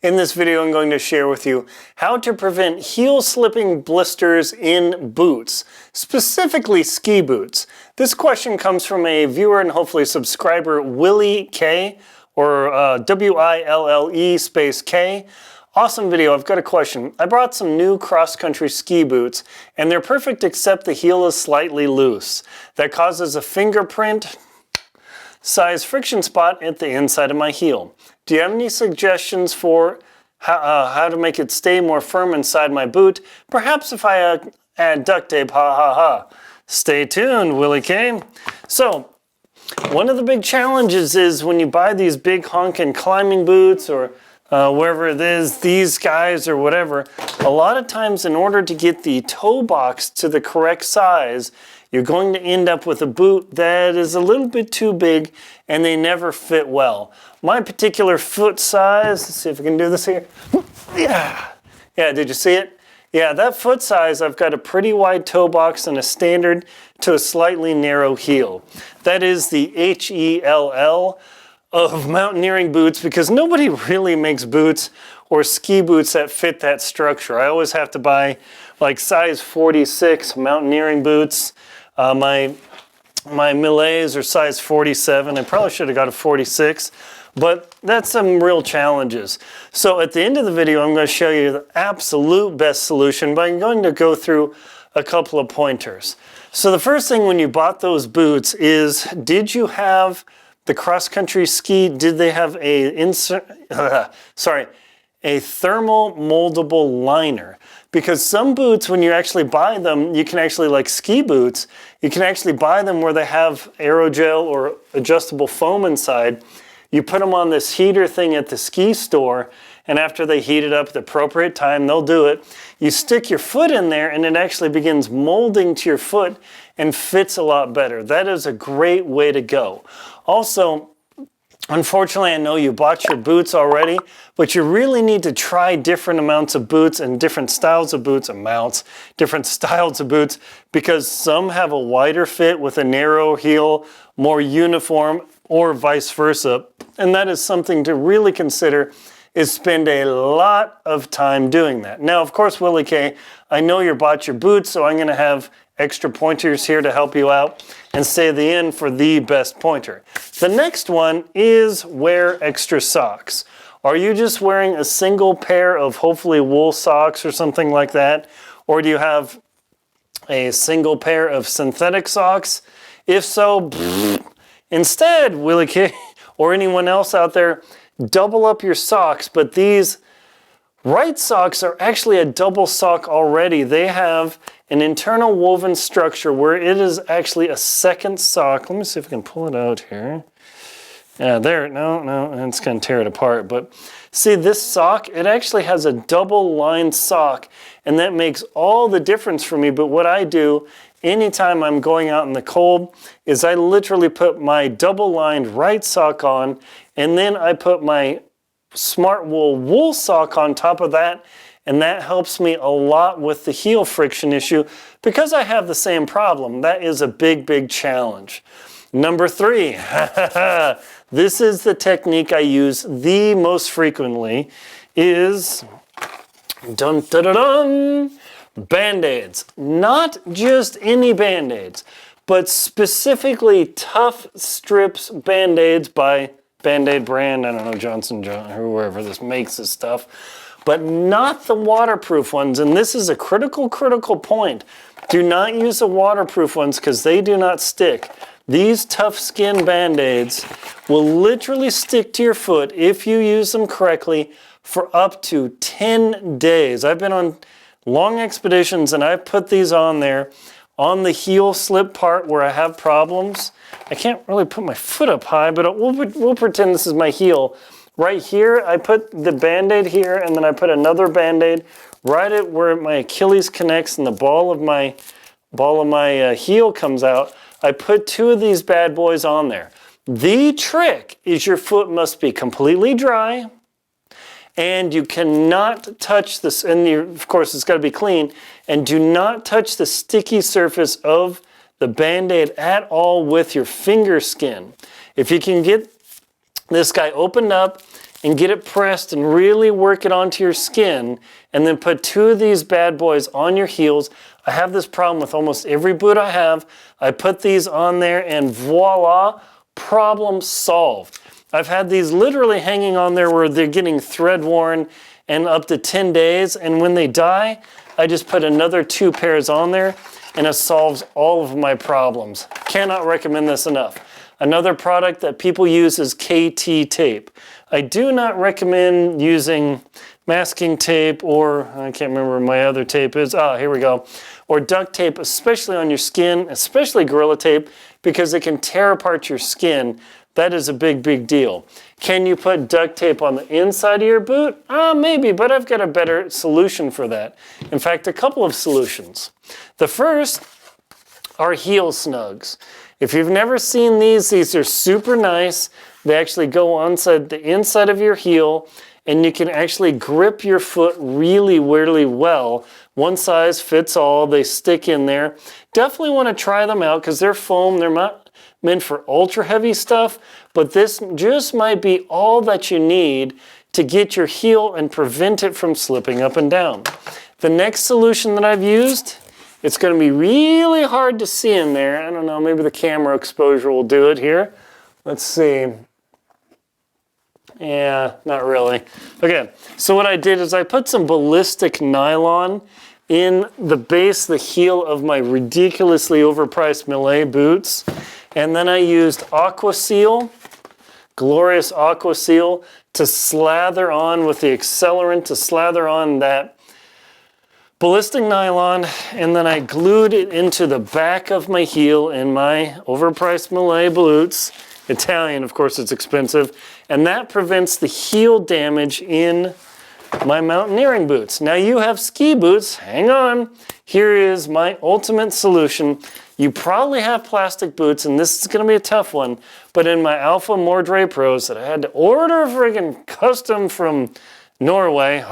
In this video, I'm going to share with you how to prevent heel slipping blisters in boots, specifically ski boots. This question comes from a viewer and hopefully subscriber, Willie K, or W-I-L-L-E space K. Awesome video. I've got a question. I brought some new cross-country ski boots, and they're perfect except the heel is slightly loose. That causes a fingerprint size friction spot at the inside of my heel. Do you have any suggestions for how to make it stay more firm inside my boot? Perhaps if I add duct tape, ha ha ha. Stay tuned, Willie K. So, one of the big challenges is when you buy these big honkin' climbing boots or wherever it is, these guys or whatever, a lot of times in order to get the toe box to the correct size, you're going to end up with a boot that is a little bit too big and they never fit well. My particular foot size, let's see if I can do this here. Yeah, did you see it? Yeah, that foot size, I've got a pretty wide toe box and a standard to a slightly narrow heel. That is the HELL of mountaineering boots because nobody really makes boots or ski boots that fit that structure. I always have to buy like size 46 mountaineering boots. My Millets are size 47. I probably should have got a 46, but that's some real challenges. So at the end of the video, I'm going to show you the absolute best solution, but I'm going to go through a couple of pointers. So the first thing when you bought those boots is, did you have the cross-country ski, did they have a thermal moldable liner? Because some boots, when you actually buy them, you can actually, like ski boots, you can actually buy them where they have aerogel or adjustable foam inside. You put them on this heater thing at the ski store, and after they heat it up at the appropriate time, they'll do it. You stick your foot in there, and it actually begins molding to your foot and fits a lot better. That is a great way to go. Also, unfortunately, I know you bought your boots already, but you really need to try different amounts of boots and different styles of boots, different styles of boots, because some have a wider fit with a narrow heel, more uniform, or vice versa. And that is something to really consider, is spend a lot of time doing that. Now, of course, Willie K, I know you bought your boots, so I'm going to have extra pointers here to help you out and stay at the end for the best pointer. The next one is wear extra socks. Are you just wearing a single pair of hopefully wool socks or something like that? Or do you have a single pair of synthetic socks? If so, instead, Willie K or anyone else out there, double up your socks, but these right socks are actually a double sock already. They have an internal woven structure where it is actually a second sock. Let me see if I can pull it out here. Yeah, there, no, it's going to tear it apart. But see, this sock, it actually has a double lined sock, and that makes all the difference for me. But what I do anytime I'm going out in the cold is I literally put my double lined right sock on, and then I put my Smart wool sock on top of that, and that helps me a lot with the heel friction issue because I have the same problem. That is a big challenge. Number 3, this is the technique I use the most frequently, is Band-Aids. Not just any Band-Aids, but specifically Tough Strips Band-Aids by Band-Aid brand, I don't know, Johnson, whoever this makes this stuff, but not the waterproof ones. And this is a critical point. Do not use the waterproof ones because they do not stick. These tough skin Band-Aids will literally stick to your foot if you use them correctly for up to 10 days. I've been on long expeditions and I've put these on there on the heel slip part where I have problems. I can't really put my foot up high, but we'll pretend this is my heel. Right here, I put the Band-Aid here, and then I put another Band-Aid right at where my Achilles connects and the ball of my heel comes out. I put 2 of these bad boys on there. The trick is your foot must be completely dry, and you cannot touch this, and of course it's got to be clean, and do not touch the sticky surface of the Band-Aid at all with your finger skin. If you can get this guy opened up and get it pressed and really work it onto your skin, and then put 2 of these bad boys on your heels. I have this problem with almost every boot I have. I put these on there and voila, problem solved. I've had these literally hanging on there where they're getting thread worn and up to 10 days, and when they die, I just put another 2 pairs on there and it solves all of my problems. Cannot recommend this enough. Another product that people use is KT tape. I do not recommend using masking tape, or I can't remember where my other tape is. Here we go. Or duct tape, especially on your skin, especially Gorilla Tape, because it can tear apart your skin. That is a big, big deal. Can you put duct tape on the inside of your boot? Maybe, but I've got a better solution for that. In fact, a couple of solutions. The first are heel snugs. If you've never seen these are super nice. They actually go on the inside of your heel, and you can actually grip your foot really, really well. One size fits all. They stick in there. Definitely want to try them out because they're foam. They're not meant for ultra heavy stuff, but this just might be all that you need to get your heel and prevent it from slipping up and down. The next solution that I've used, it's going to be really hard to see in there. I don't know, maybe the camera exposure will do it here. Let's see. Yeah, not really. Okay, so what I did is I put some ballistic nylon in the base, the heel of my ridiculously overpriced Malay boots. And then I used Aqua Seal, Glorious Aqua Seal, to slather on with the accelerant, to slather on that ballistic nylon, and then I glued it into the back of my heel in my overpriced Malay boots. Italian, of course, it's expensive. And that prevents the heel damage in my mountaineering boots. Now you have ski boots, hang on. Here is my ultimate solution. You probably have plastic boots, and this is going to be a tough one, but in my Alpha Mordre Pros that I had to order friggin' custom from Norway,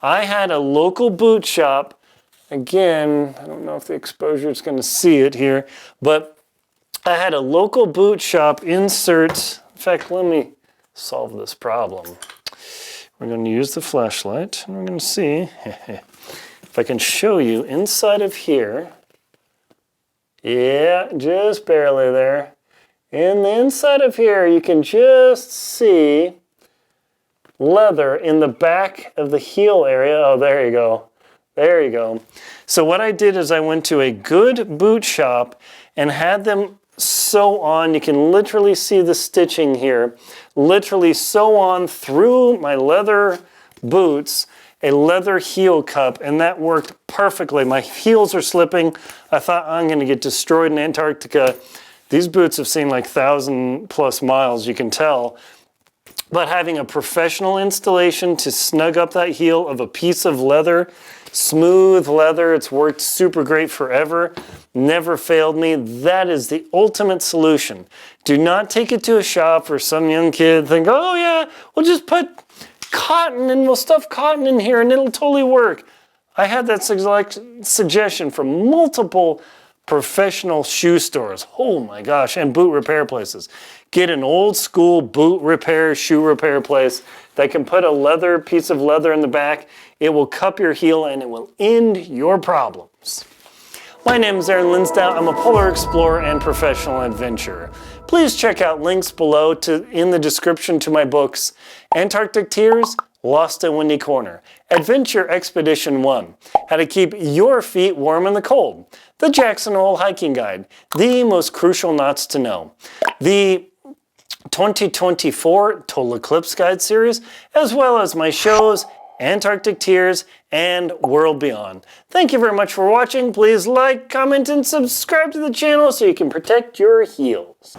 I had a local boot shop. Again, I don't know if the exposure is going to see it here, but I had a local boot shop insert. In fact, let me solve this problem. We're going to use the flashlight, and we're going to see if I can show you inside of here. Yeah, just barely there. In the inside of here, you can just see leather in the back of the heel area. Oh, there you go. There you go. So what I did is I went to a good boot shop and had them sew on. You can literally see the stitching here. Literally sew on through my leather boots a leather heel cup, and that worked perfectly. My heels are slipping. I thought I'm going to get destroyed in Antarctica. These boots have seen like 1,000+ miles, you can tell. But having a professional installation to snug up that heel of a piece of leather, smooth leather, it's worked super great forever, never failed me. That is the ultimate solution. Do not take it to a shop where some young kid think, oh yeah, we'll just put cotton and we'll stuff cotton in here and it'll totally work. I had that suggestion from multiple professional shoe stores. Oh my gosh, and boot repair places. Get an old school boot repair, shoe repair place that can put a piece of leather in the back. It will cup your heel and it will end your problems. My name is Aaron Linsdau. I'm a polar explorer and professional adventurer. Please check out links below in the description to my books, Antarctic Tears, Lost at Windy Corner, Adventure Expedition 1, How to Keep Your Feet Warm in the Cold, the Jackson Hole Hiking Guide, The Most Crucial Knots to Know, the 2024 Total Eclipse Guide series, as well as my shows, Antarctic Tears and World Beyond. Thank you very much for watching. Please like, comment, and subscribe to the channel so you can protect your heels.